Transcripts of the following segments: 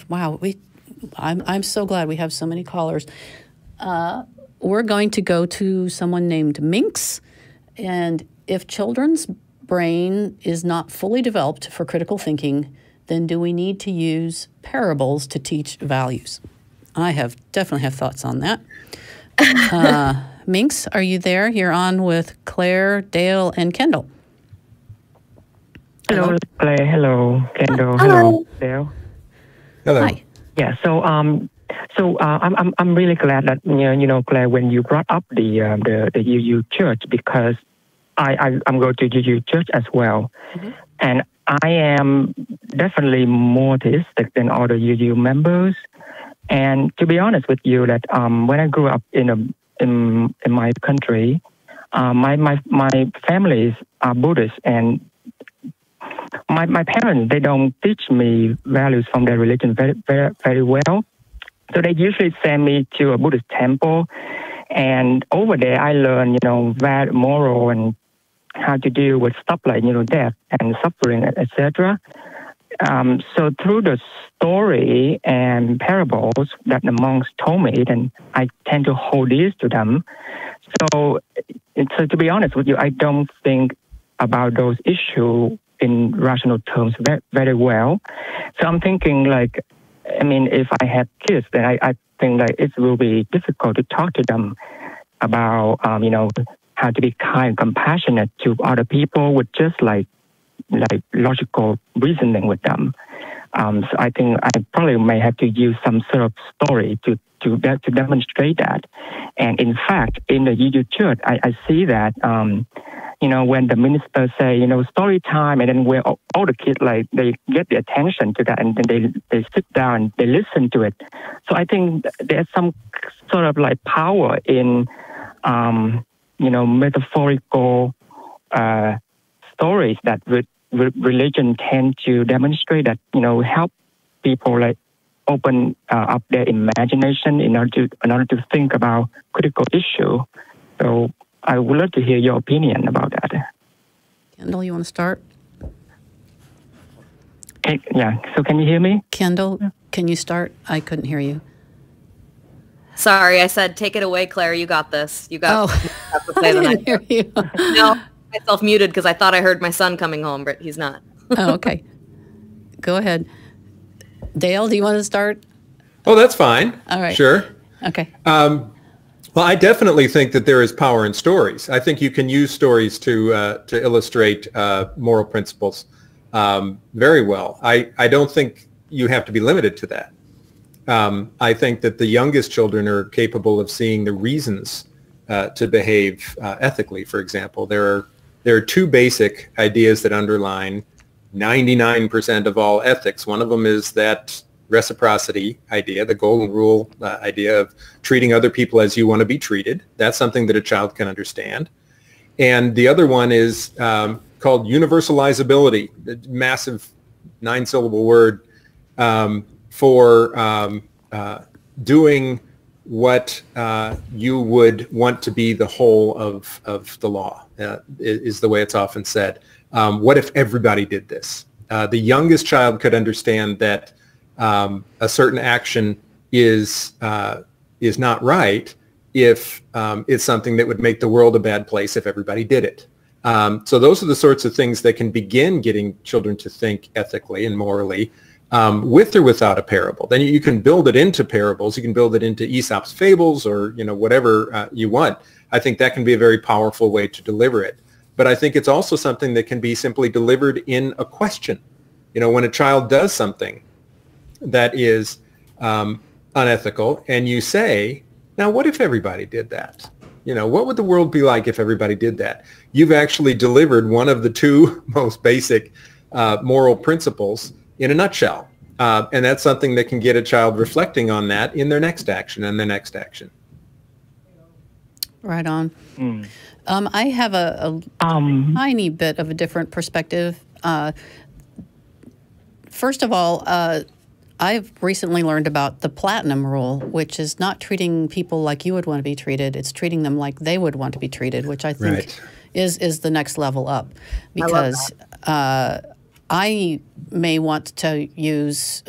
Wow, I'm so glad we have so many callers. We're going to go to someone named Minx, and if children's brain is not fully developed for critical thinking, then do we need to use parables to teach values? I definitely have thoughts on that. Minx, are you there? You're on with Claire, Dale, and Kendall. Hello, Claire. Hello, Kendall. Hello, Dale. Hello. Hi. Yeah. So I'm really glad that Claire, when you brought up the UU Church, because I'm going to UU Church as well, and I am definitely more theistic than all the UU members. And to be honest with you, that when I grew up in my country, my families are Buddhist, and my parents, they don't teach me values from their religion very well. So they usually send me to a Buddhist temple, and over there I learn moral and how to deal with stuff like death and suffering, etc. So through the story and parables that the monks told me, then I tend to hold these to them. So to be honest with you, I don't think about those issues in rational terms very well. So I'm thinking if I have kids, then I think it will be difficult to talk to them about, how to be kind, compassionate to other people with just like logical reasoning with them. So I think I probably may have to use some sort of story to demonstrate that. And in fact, in the UU Church, I see that, when the minister say, story time, and then where all the kids, they get the attention to that, and then they sit down and they listen to it. So I think there's some sort of power in, metaphorical stories that religion tend to demonstrate that, help people open up their imagination in order to think about critical issue. So I would love to hear your opinion about that. Kendall, you want to start? Yeah. So can you hear me? Kendall, can you start? I couldn't hear you. Sorry, I said take it away, Claire. You got this. You got. Oh, I didn't hear you. No, myself muted because I thought I heard my son coming home, but he's not. Oh, okay. Go ahead. Dale, do you want to start? Oh, that's fine. All right. Sure. Okay. Well, I definitely think that there is power in stories. I think you can use stories to illustrate moral principles very well. I don't think you have to be limited to that. I think that the youngest children are capable of seeing the reasons to behave ethically. For example, there are two basic ideas that underline 99% of all ethics. One of them is that reciprocity idea, the golden rule idea of treating other people as you want to be treated. That's something that a child can understand. And the other one is called universalizability, a massive 9-syllable word for doing what you would want to be the whole of the law, is the way it's often said. What if everybody did this? The youngest child could understand that a certain action is not right if it's something that would make the world a bad place if everybody did it. So those are the sorts of things that can begin getting children to think ethically and morally, with or without a parable. Then you can build it into parables. You can build it into Aesop's fables, or whatever you want. I think that can be a very powerful way to deliver it. But I think it's also something that can be simply delivered in a question. When a child does something that is unethical, and you say, now what if everybody did that? What would the world be like if everybody did that? You've actually delivered one of the two most basic moral principles in a nutshell. And that's something that can get a child reflecting on that in their next action and their next action. Right on. I have a tiny bit of a different perspective. First of all, I've recently learned about the platinum rule, which is not treating people like you would want to be treated. It's treating them like they would want to be treated, which I think is the next level up. Because I may want to use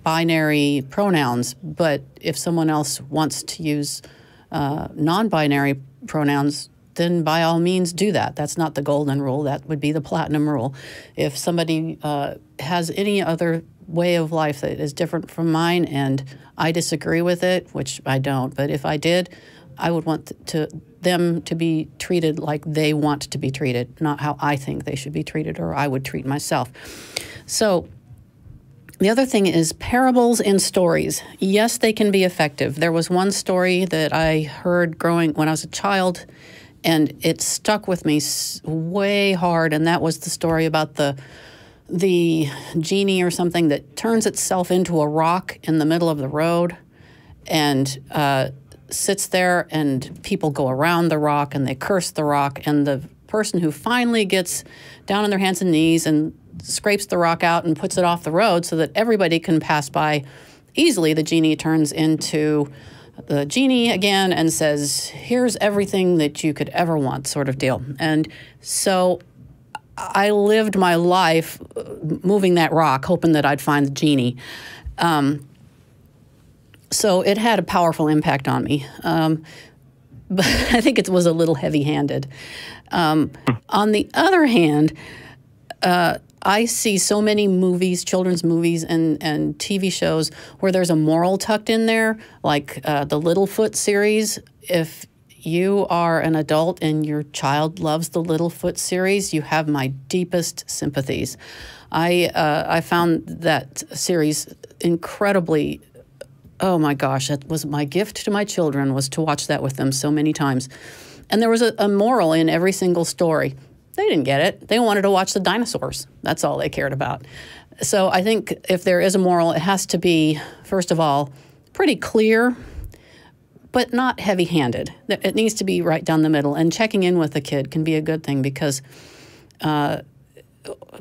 binary pronouns, but if someone else wants to use non-binary pronouns, then by all means do that. That's not the golden rule. That would be the platinum rule. If somebody has any other way of life that is different from mine and I disagree with it, which I don't, but if I did, I would want them to be treated like they want to be treated, not how I think they should be treated or I would treat myself. So the other thing is parables and stories. Yes, they can be effective. There was one story that I heard when I was a child, and it stuck with me way hard, and that was the story about the genie or something that turns itself into a rock in the middle of the road and sits there, and people go around the rock and they curse the rock, and the person who finally gets down on their hands and knees and scrapes the rock out and puts it off the road so that everybody can pass by easily, the genie turns into the genie again and says, here's everything that you could ever want, sort of deal. And so I lived my life moving that rock, hoping that I'd find the genie. So it had a powerful impact on me. But I think it was a little heavy-handed. On the other hand, I see so many movies, children's movies and TV shows where there's a moral tucked in there, like the Littlefoot series. If you are an adult and your child loves the Littlefoot series, you have my deepest sympathies. I found that series incredibly, oh my gosh, that was my gift to my children, was to watch that with them so many times. And there was a moral in every single story. They didn't get it. They wanted to watch the dinosaurs. That's all they cared about. So I think if there is a moral, it has to be, first of all, pretty clear, but not heavy-handed. It needs to be right down the middle. And checking in with the kid can be a good thing, because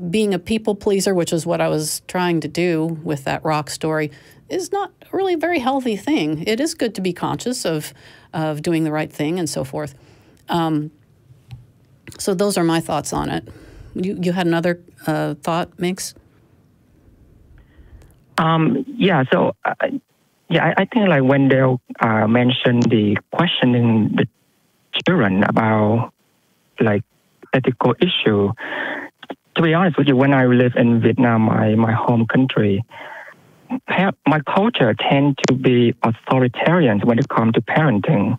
being a people pleaser, which is what I was trying to do with that rock story, is not really a very healthy thing. It is good to be conscious of doing the right thing and so forth. So those are my thoughts on it. You had another thought, Minx? Yeah. So, I think like when they mentioned the questioning the children about like ethical issue. To be honest with you, when I live in Vietnam, my home country, my culture tends to be authoritarian when it comes to parenting.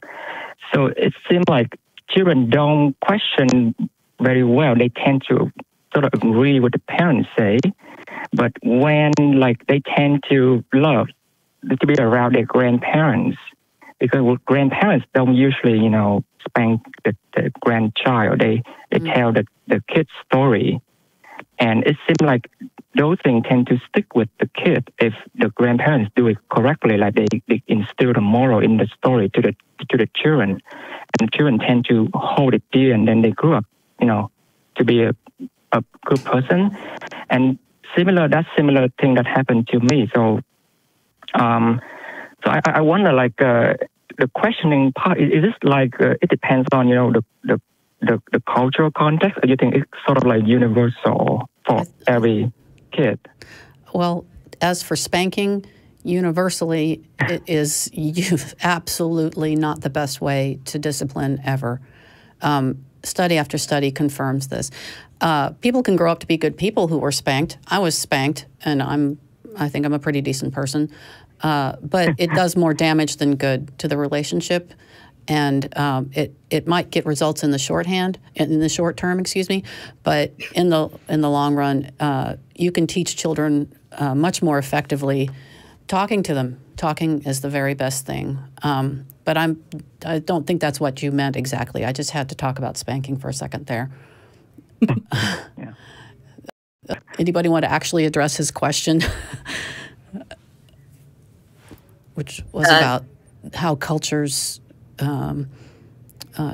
So it seems like children don't question very well. They tend to sort of agree with the parents say, but when like they tend to love to be around their grandparents, because grandparents don't usually, spank the grandchild. They tell the kid's story. And it seems like those things tend to stick with the kid if the grandparents do it correctly, like they instill the moral in the story to the children. And children tend to hold it dear, and then they grew up, to be a good person. And that similar thing that happened to me. So, I wonder, like, the questioning part, is this like, it depends on, the cultural context, or you think it's sort of like universal for every kid? Well, as for spanking, universally, it is absolutely not the best way to discipline ever. Study after study confirms this. People can grow up to be good people who were spanked. I was spanked, and I think I'm a pretty decent person. But it does more damage than good to the relationship, and it might get results in the short term, but in the long run, you can teach children much more effectively talking to them. Talking is the very best thing. But I don't think that's what you meant exactly. I just had to talk about spanking for a second there. Yeah. Anybody want to actually address his question? Which was about how cultures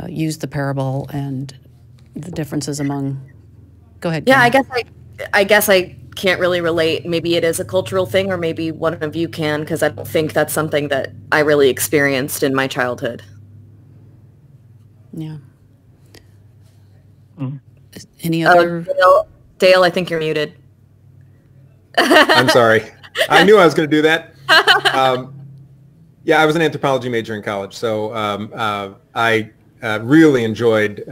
use the parable and the differences among. Go ahead. Yeah, Kim. I guess I can't really relate. Maybe it is a cultural thing, or maybe one of you can, because I don't think that's something that I really experienced in my childhood. Yeah. Any other? Dale, I think you're muted. I'm sorry. I knew I was going to do that. Yeah, I was an anthropology major in college, so I really enjoyed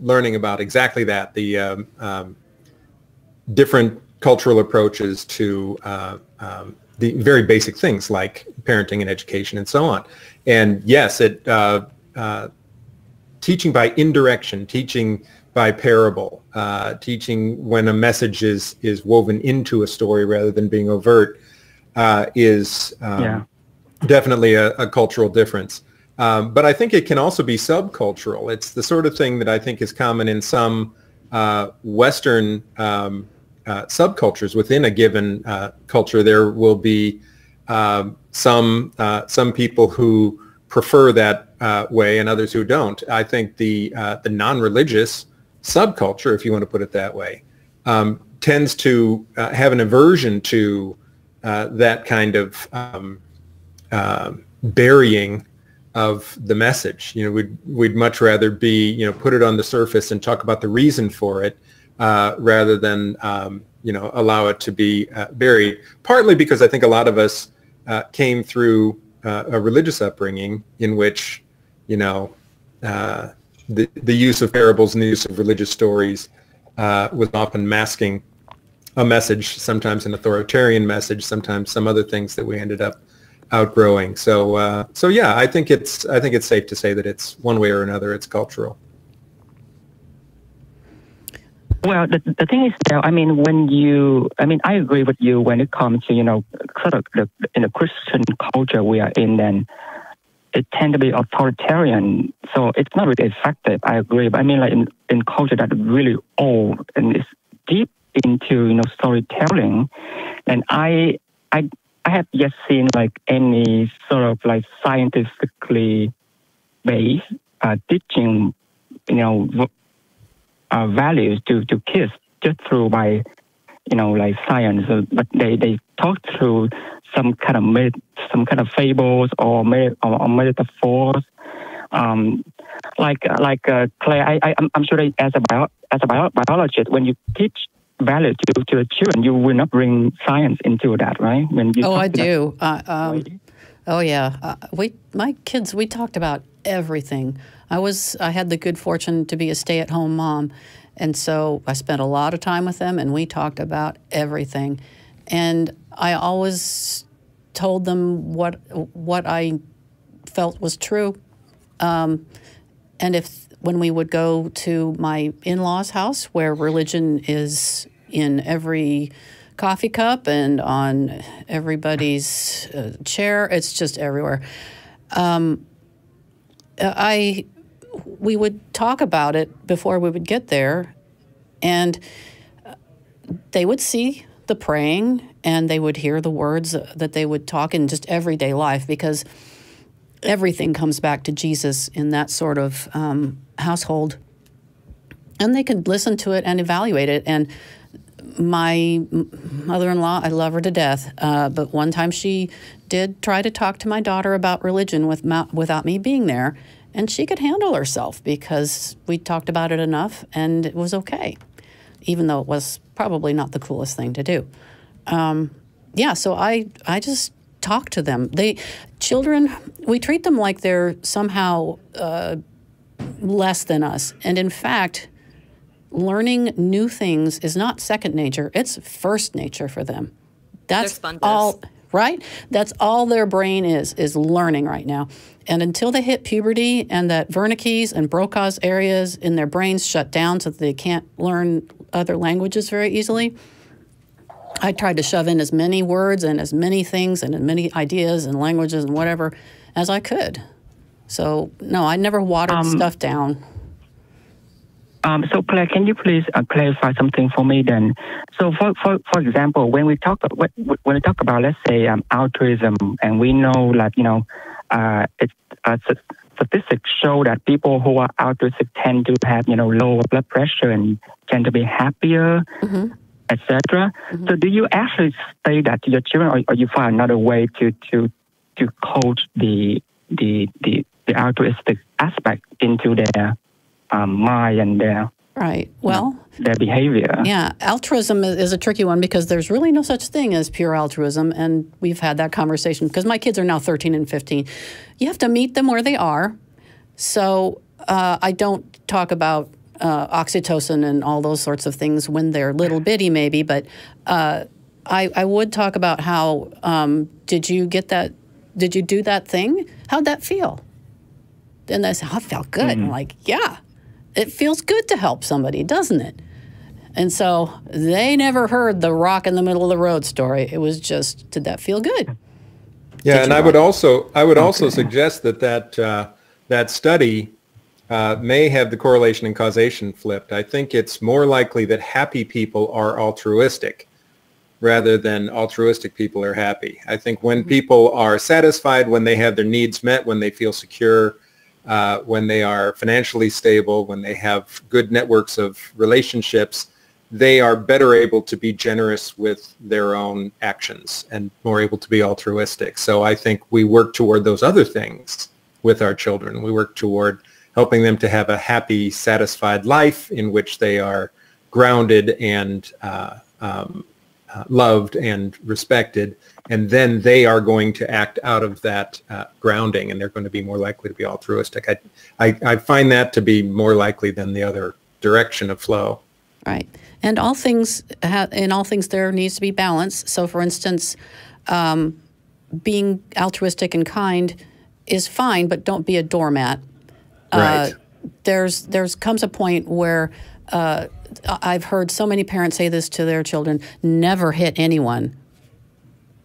learning about exactly that, the different cultural approaches to the very basic things like parenting and education and so on. And yes, teaching by indirection, teaching by parable, teaching when a message is woven into a story rather than being overt is definitely a cultural difference. But I think it can also be subcultural. It's the sort of thing that I think is common in some Western subcultures. Within a given culture, there will be some people who prefer that way and others who don't. I think the non-religious subculture, if you want to put it that way, tends to have an aversion to that kind of burying of the message. You know, we'd much rather be, you know, put it on the surface and talk about the reason for it rather than you know, allow it to be buried. Partly because I think a lot of us came through a religious upbringing in which, you know, the use of parables and the use of religious stories was often masking a message, sometimes an authoritarian message, sometimes some other things that we ended up outgrowing. So yeah, I think it's safe to say that it's one way or another, it's cultural. Well, the thing is that, I mean, I agree with you when it comes to, you know, sort of in the Christian culture we are in, then it tends to be authoritarian. So it's not really effective. I agree. But I mean, like in culture that is really old and is deep into, you know, storytelling. And I have yet seen like any sort of like scientifically based teaching, you know, values to kids just through by, you know, like science. But they talk through some kind of fables or metaphors. Like Claire, I'm sure that as a biologist, when you teach value to the children, you will not bring science into that, right? When you I do. Oh yeah, my kids, we talked about everything. I had the good fortune to be a stay-at-home mom, and so I spent a lot of time with them, and we talked about everything. And I always told them what I felt was true. And when we would go to my in-laws' house, where religion is in every coffee cup and on everybody's chair, it's just everywhere. We would talk about it before we would get there, and they would see the praying and they would hear the words that they would talk in just everyday life, because everything comes back to Jesus in that sort of household. And they could listen to it and evaluate it. And my mother-in-law, I love her to death, but one time she did try to talk to my daughter about religion without me being there, and she could handle herself because we talked about it enough and it was okay, even though it was probably not the coolest thing to do. Yeah, so I just talk to them. Children, we treat them like they're somehow less than us. And in fact, learning new things is not second nature, it's first nature for them. That's all, right? That's all their brain is learning right now. And until they hit puberty and that Wernicke's and Brokaw's areas in their brains shut down so that they can't learn other languages very easily, I tried to shove in as many words and as many things and as many ideas and languages and whatever as I could. So, no, I never watered stuff down. So, Claire, can you please clarify something for me then? So, for example, when we talk about, let's say, altruism, and we know that, you know, statistics show that people who are altruistic tend to have, you know, lower blood pressure and tend to be happier, etc. So, do you actually say that to your children, or you find another way to coach the altruistic aspect into their mind and their Right. Well, their behavior. Yeah, altruism is a tricky one because there's really no such thing as pure altruism, and we've had that conversation because my kids are now 13 and 15. You have to meet them where they are. So I don't talk about oxytocin and all those sorts of things when they're little bitty maybe, but I would talk about how, did you do that thing? How'd that feel? And they say, oh, it felt good. And I'm like, yeah, it feels good to help somebody, doesn't it? And so they never heard the rock in the middle of the road story. It was just, did that feel good? Yeah, and I would also suggest that study may have the correlation and causation flipped. I think it's more likely that happy people are altruistic rather than altruistic people are happy. I think when people are satisfied, when they have their needs met, when they feel secure, when they are financially stable, when they have good networks of relationships, they are better able to be generous with their own actions and more able to be altruistic. So I think we work toward those other things with our children. We work toward helping them to have a happy, satisfied life in which they are grounded and loved and respected, and then they are going to act out of that grounding, and they're going to be more likely to be altruistic. I find that to be more likely than the other direction of flow. Right. And in all things there needs to be balance. So, for instance, being altruistic and kind is fine, but don't be a doormat. Right. There's comes a point where I've heard so many parents say this to their children: never hit anyone.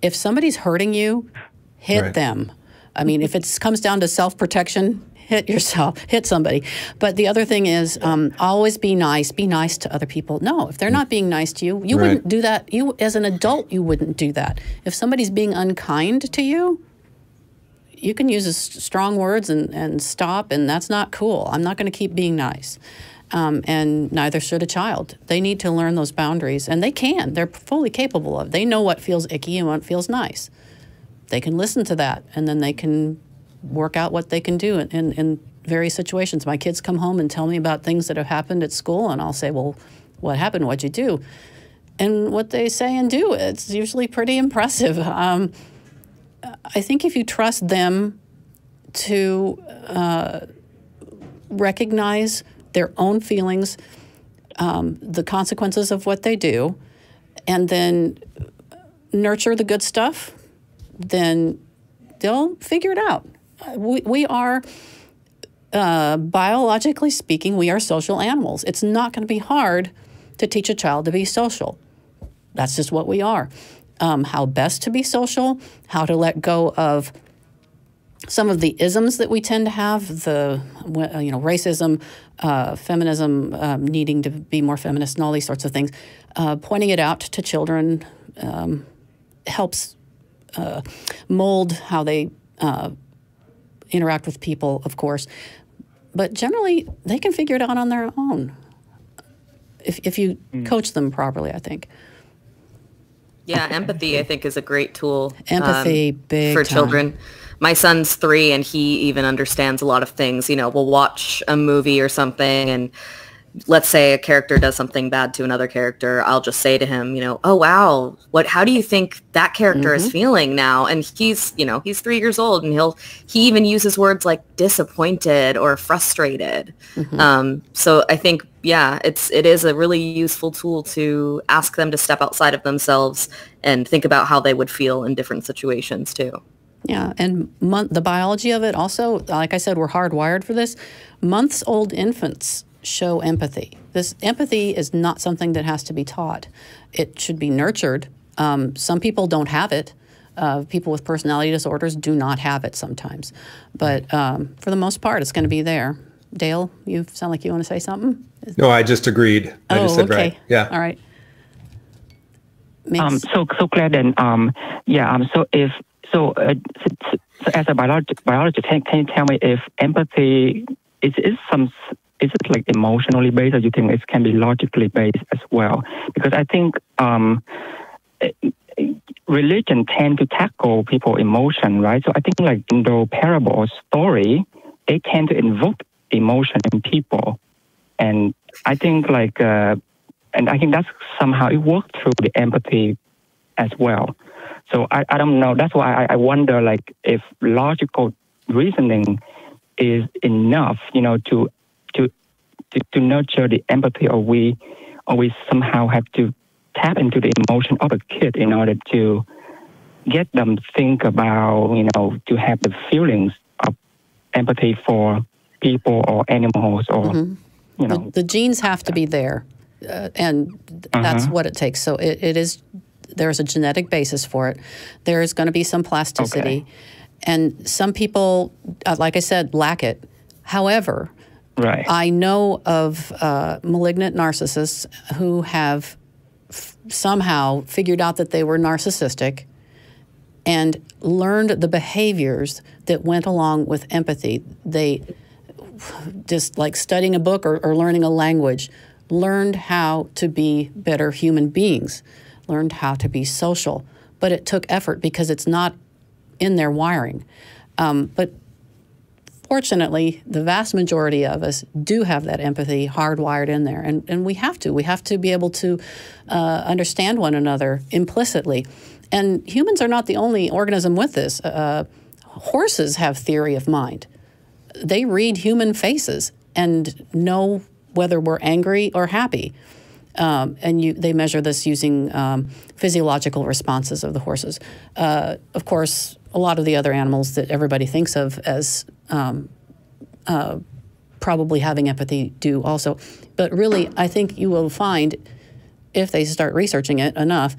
If somebody's hurting you, hit them. I mean, if it comes down to self-protection, hit yourself, hit somebody. But the other thing is always be nice to other people. No, if they're not being nice to you, you wouldn't do that. You, as an adult, you wouldn't do that. If somebody's being unkind to you, you can use strong words and stop, and that's not cool. I'm not going to keep being nice. And neither should a child. They need to learn those boundaries, and they can. They're fully capable of. They know what feels icky and what feels nice. They can listen to that, and then they can work out what they can do in various situations. My kids come home and tell me about things that have happened at school, and I'll say, well, what happened? What'd you do? And what they say and do, it's usually pretty impressive. I think if you trust them to recognize their own feelings, the consequences of what they do, and then nurture the good stuff, then they'll figure it out. We are, biologically speaking, we are social animals. It's not going to be hard to teach a child to be social. That's just what we are. How best to be social, how to let go of some of the isms that we tend to have, the racism, feminism, needing to be more feminist, and all these sorts of things. Pointing it out to children helps mold how they interact with people, of course. But generally, they can figure it out on their own if you coach them properly, I think. Yeah, empathy, I think, is a great tool. Empathy, big for time. Children. My son's 3, and he even understands a lot of things. You know, we'll watch a movie or something, and let's say a character does something bad to another character. I'll just say to him, oh, wow, how do you think that character is feeling now? And he's 3 years old, and he even uses words like disappointed or frustrated. So I think, it is a really useful tool to ask them to step outside of themselves and think about how they would feel in different situations too. Yeah, and the biology of it also, like I said, we're hardwired for this. Months-old infants show empathy. This empathy is not something that has to be taught. It should be nurtured. Some people don't have it. People with personality disorders do not have it sometimes. But for the most part, it's going to be there. Dale, you sound like you want to say something? No, I just agreed. I just said right. Yeah. All right. So Claire, then, so as a biologist, can you tell me if empathy is it like emotionally based, or you think it can be logically based as well? Because I think religion tend to tackle people's emotion, right? So I think like in the parable or story, they tend to invoke emotion in people, and I think and I think that's somehow it worked through the empathy as well. So I don't know. That's why I wonder if logical reasoning is enough, to nurture the empathy, or we somehow have to tap into the emotion of a kid in order to get them to think about, to have the feelings of empathy for people or animals or, The genes have to be there, and that's what it takes. So it is, there's a genetic basis for it. There's going to be some plasticity. Okay. And some people, like I said, lack it. However, I know of malignant narcissists who have somehow figured out that they were narcissistic and learned the behaviors that went along with empathy. They, just like studying a book or learning a language, learned how to be better human beings, learned how to be social. But it took effort because it's not in their wiring. But fortunately, the vast majority of us do have that empathy hardwired in there, and we have to. We have to be able to understand one another implicitly. And humans are not the only organism with this. Horses have theory of mind. They read human faces and know whether we're angry or happy. And they measure this using physiological responses of the horses. Of course, a lot of the other animals that everybody thinks of as probably having empathy do also. But really, I think you will find, if they start researching it enough,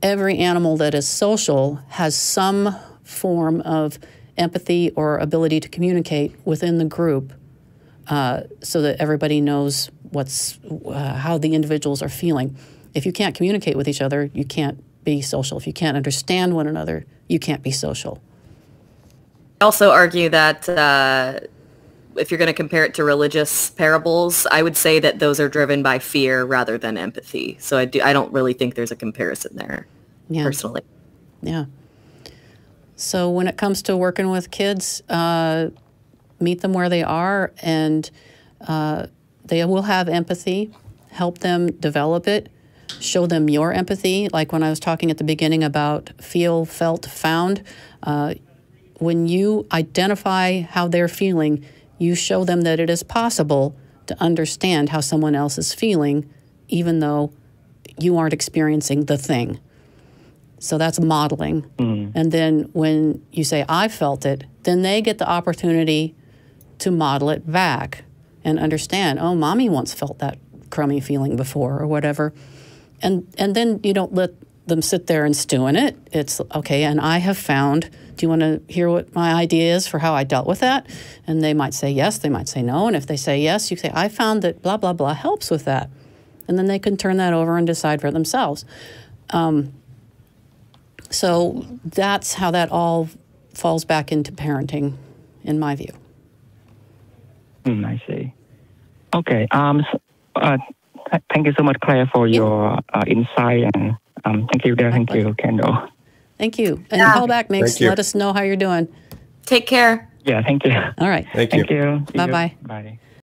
every animal that is social has some form of empathy or ability to communicate within the group, so that everybody knows how the individuals are feeling. If you can't communicate with each other, you can't be social. If you can't understand one another, you can't be social. I also argue that if you're going to compare it to religious parables, I would say that those are driven by fear rather than empathy. So I don't really think there's a comparison there, personally. Yeah. So when it comes to working with kids, meet them where they are, and they will have empathy. Help them develop it. Show them your empathy. Like when I was talking at the beginning about feel, felt, found. When you identify how they're feeling, you show them that it is possible to understand how someone else is feeling, even though you aren't experiencing the thing. So that's modeling. And then when you say, I felt it, then they get the opportunity to model it back and understand, oh, mommy once felt that crummy feeling before or whatever. And then you don't let them sit there and stew in it. It's, okay, and I have found, do you want to hear what my idea is for how I dealt with that? And they might say yes, they might say no. And if they say yes, you say, I found that blah, blah, blah helps with that. And then they can turn that over and decide for themselves. So that's how that all falls back into parenting, in my view. I see. Okay. Thank you so much, Claire, for your insight, and thank you, there. Thank you, Kendall. Thank you. And call back, Minx. Let us know how you're doing. Take care. Yeah, thank you. All right. Thank you. Thank you. Bye-bye. Bye.